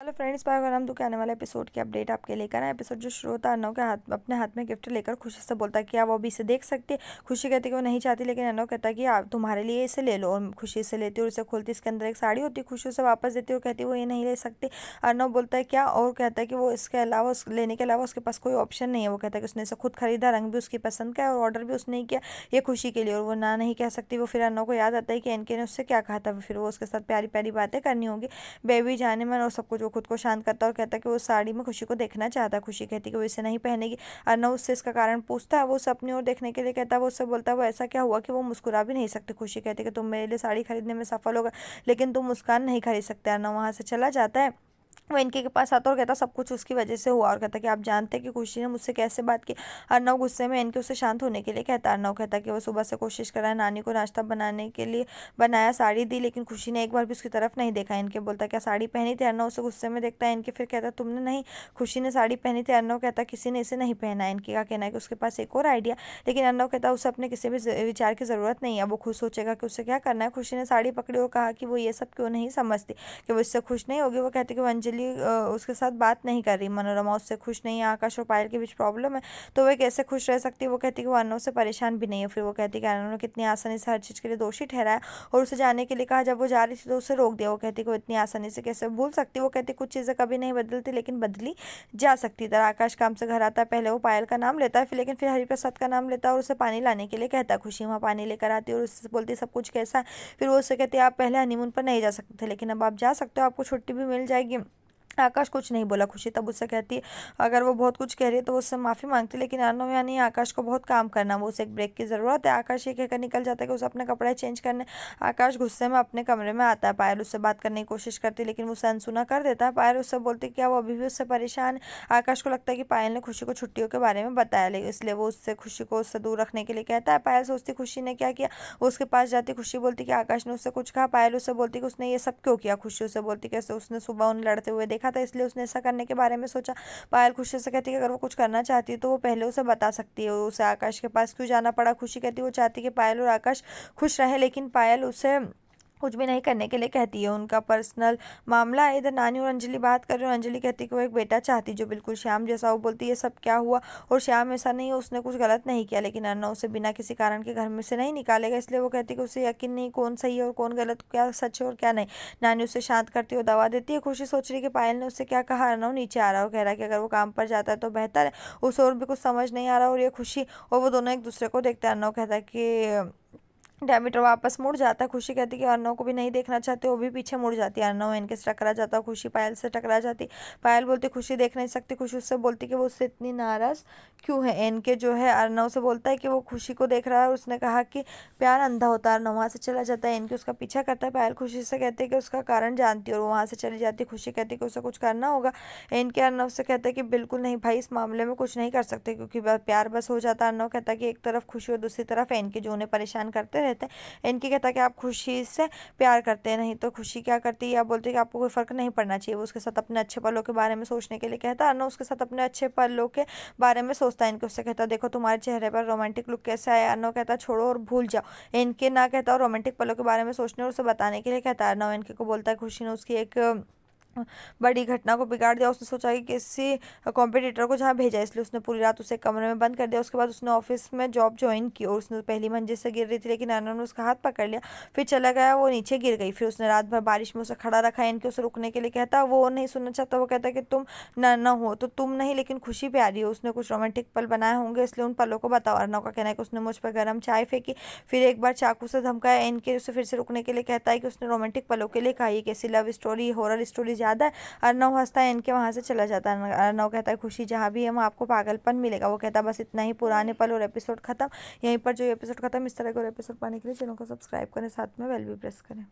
Hello friends, पागल तो क्या आने वाला एपिसोड की अपडेट आपके लेकर आए। एपिसोड जो शुरू होता है अर्नव के हाथ अपने हाथ में गिफ्ट लेकर खुशी से बोलता है कि आप वो अभी इसे देख सकती है। खुशी कहती है कि वो नहीं चाहती, लेकिन अर्नव कहता है कि आप तुम्हारे लिए इसे ले लो। और खुशी से लेती है और इसे खोलती, इसके अंदर एक साड़ी होती है। खुशी उसे वापस देती है और कहती है वो ये नहीं ले सकती। अर्नव बोलता है क्या, और कहता है कि वो इसके अलावा लेने के अलावा उसके पास कोई ऑप्शन नहीं है। वो कहता है कि उसने इसे खुद खरीदा, रंग भी उसकी पसंद का है और ऑर्डर भी उसने ही किया ये खुशी के लिए, और वो ना नहीं कह सकती। वो फिर अर्नव को याद आता है कि एनके ने उससे क्या कहा था। फिर वो उसके साथ प्यारी प्यारी बातें करनी होगी, बेबी जाने मन और सब कुछ। वो खुद को शांत करता है और कहता है कि वो साड़ी में खुशी को देखना चाहता है। खुशी कहती है कि वो इसे नहीं पहनेगी। अर्नव उससे इसका कारण पूछता है। वो उसे अपनी ओर देखने के लिए कहता है। वो उससे बोलता है वो ऐसा क्या हुआ कि वो मुस्कुरा भी नहीं सकती। खुशी कहती है कि तुम मेरे लिए साड़ी खरीदने में सफल होगा, लेकिन तुम मुस्कान नहीं खरीद सकते। अर्नव वहां से चला जाता है। वो इनके के पास आता और कहता सब कुछ उसकी वजह से हुआ, और कहता कि आप जानते हैं कि खुशी ने मुझसे कैसे बात की। अर्नव गुस्से में इनके उसे शांत होने के लिए कहता। अर्नव कहता कि वो सुबह से कोशिश कर रहा है, नानी को नाश्ता बनाने के लिए बनाया, साड़ी दी, लेकिन खुशी ने एक बार भी उसकी तरफ नहीं देखा। इनके बोलता क्या साड़ी पहनी थी। अर्नव उसे गुस्से में देखता है। इनके फिर कहता तुमने नहीं, खुशी ने साड़ी पहनी थी। अर्नव कहता किसी ने इसे नहीं पहना है। इनके का कहना है कि उसके पास एक और आइडिया, लेकिन अर्नव कहता उसे अपने किसी भी विचार की जरूरत नहीं है। वो खुद सोचेगा कि उसे क्या करना है। खुशी ने साड़ी पकड़ी और कहा कि वो ये सब क्यों नहीं समझती, कि वो इससे खुश नहीं होगी। वो कहती कि वो अंजलि उसके साथ बात नहीं कर रही, मनोरमा उससे खुश नहीं है, आकाश और पायल के बीच प्रॉब्लम है, तो वे कैसे खुश रह सकती है। वो कहती कि वो अर्नव से परेशान भी नहीं है। फिर वो कहती कि अर्नव ने कितनी आसानी से हर चीज़ के लिए दोषी ठहराया और उसे जाने के लिए कहा। जब वो जा रही थी तो उसे रोक दिया। वो कहती कि वो इतनी आसानी से कैसे भूल सकती। वो कहती कुछ चीज़ें कभी नहीं बदलती, लेकिन बदली जा सकती। तरह आकाश काम से घर आता है, पहले वो पायल का नाम लेता है, फिर लेकिन फिर हरिप्रसाद का नाम लेता है और उसे पानी लाने के लिए कहता है। खुशी वहाँ पानी लेकर आती है और उससे बोलती सब कुछ कैसा है। फिर वो उससे कहती है आप पहले हनीमून पर नहीं जा सकते थे, लेकिन अब आप जा सकते हो, आपको छुट्टी भी मिल जाएगी। आकाश कुछ नहीं बोला। खुशी तब उससे कहती है अगर वो बहुत कुछ कह रही है तो वो उससे माफ़ी मांगती है, लेकिन अर्नव यानी आकाश को बहुत काम करना, वो उसे एक ब्रेक की ज़रूरत है। आकाश ये कहकर निकल जाता है कि उसे अपने कपड़े चेंज करने। आकाश गुस्से में अपने कमरे में आता है। पायल उससे बात करने की कोशिश करती है, लेकिन वो उसे अनसुना कर देता है। पायल उससे बोलती है क्या वो अभी भी उससे परेशान है। आकाश को लगता है कि पायल ने खुशी को छुट्टियों के बारे में बताया, लेकिन इसलिए वो उससे खुशी को उससे दूर रखने के लिए कहता है। पायल सोचती खुशी ने क्या किया। वो उसके पास जाती। खुशी बोलती कि आकाश ने उससे कुछ कहा। पायल उससे बोलती कि उसने ये सब क्यों किया। खुशी उससे बोलती कि उसने सुबह उन्हें लड़ते हुए देखा था, इसलिए उसने ऐसा करने के बारे में सोचा। पायल खुशी से कहती है कि अगर वो कुछ करना चाहती है तो वो पहले उसे बता सकती है। उसे आकाश के पास क्यों जाना पड़ा। खुशी कहती है वो चाहती है कि पायल और आकाश खुश रहे, लेकिन पायल उसे कुछ भी नहीं करने के लिए कहती है। उनका पर्सनल मामला है। इधर नानी और अंजलि बात कर रहे हो। अंजलि कहती है कि वो एक बेटा चाहती जो बिल्कुल श्याम जैसा। वो बोलती है ये सब क्या हुआ, और श्याम ऐसा नहीं है, उसने कुछ गलत नहीं किया, लेकिन अर्नव उसे बिना किसी कारण के घर में से नहीं निकालेगा, इसलिए वो कहती है कि उसे यकीन नहीं कौन सही है और कौन गलत, क्या सच है और क्या नहीं। नानी उसे शांत करती है, दवा देती है। खुशी सोच रही है कि पायल ने उससे क्या कहा। अर्नव नीचे आ रहा है और कह रहा है कि अगर वो काम पर जाता है तो बेहतर है। उसे और भी कुछ समझ नहीं आ रहा, और ये खुशी और वो दोनों एक दूसरे को देखते हैं। अर्नव कहता है कि डेमिटर वापस मुड़ जाता है। खुशी कहती है कि अर्नव को भी नहीं देखना चाहते, वो भी पीछे मुड़ जाती है। अर्नव इनके से टकरा जाता है। खुशी पायल से टकरा जाती। पायल बोलती खुशी देख नहीं सकती। खुशी उससे बोलती कि वो उससे इतनी नाराज क्यों है। इनके जो है अर्नव से बोलता है कि वो खुशी को देख रहा है और उसने कहा कि प्यार अंधा होता है। अर्नव वहाँ से चला जाता है। इनके उसका पीछा करता है। पायल खुशी से कहती है कि उसका कारण जानती है और वो वहाँ से चली जाती है। खुशी कहती है कि उसे कुछ करना होगा। इनके अर्नव से कहता है कि बिल्कुल नहीं भाई, इस मामले में कुछ नहीं कर सकते, क्योंकि प्यार बस हो जाता है। अर्नव कहता है कि एक तरफ खुशी और दूसरी तरफ है इनके, जो उन्हें परेशान करते रहते हैं। इनकी कहता है कि आप खुशी से प्यार करते हैं, नहीं तो खुशी क्या करती है, आप बोलते हैं कि आपको कोई फर्क नहीं पड़ना चाहिए। वो उसके साथ अपने अच्छे पलों के बारे में सोचने के लिए कहता है। अर्नव उसके साथ अपने अच्छे पलों के बारे में सोचता है। इनके उससे कहता है देखो तुम्हारे चेहरे पर रोमांटिक लुक कैसा है। अर्नव कहता है छोड़ो और भूल जाओ। इनके ना कहता और रोमांटिक पलों के बारे में सोचने और उसे बताने के लिए कहता है। अर्नव इनके को बोलता है खुशी ने उसकी एक बड़ी घटना को बिगाड़ दिया। उसने सोचा कि किसी कॉम्पिटिटर को जहाँ भेजा, इसलिए उसने पूरी रात उसे कमरे में बंद कर दिया। उसके बाद उसने ऑफिस में जॉब ज्वाइन की और उसने पहली मंजिल से गिर रही थी, लेकिन अर्नव ने उसका हाथ पकड़ लिया, फिर चला गया। वो नीचे गिर गई। फिर उसने रात भर बारिश में उसे खड़ा रखा। इनके उसे रुकने के लिए कहता, वो नहीं सुनना चाहता। वो कहता कि तुम न हो तो तुम नहीं, लेकिन खुशी प्यारी हो, उसने कुछ रोमांटिक पल बनाए होंगे, इसलिए उन पलों को बताओ। अर्नव का कहना है कि उसने मुझ पर गर्म चाय फेंकी, फिर एक बार चाकू से धमकाया। इनके उसे फिर से रुकने के लिए कहता है कि उसने रोमांटिक पलों के लिए कहा ये कैसी लव स्टोरी, हॉरर स्टोरी ज्यादा है। अर्नव हंसता है। इनके वहां से चला जाता है। अर्नव कहता है खुशी जहाँ भी है वहाँ आपको पागलपन मिलेगा। वो कहता है बस इतना ही, पुराने पल और एपिसोड खत्म। यहीं पर जो एपिसोड खत्म, इस तरह के और एपिसोड पाने के लिए चैनल को सब्सक्राइब करें, साथ में बेल भी प्रेस करें।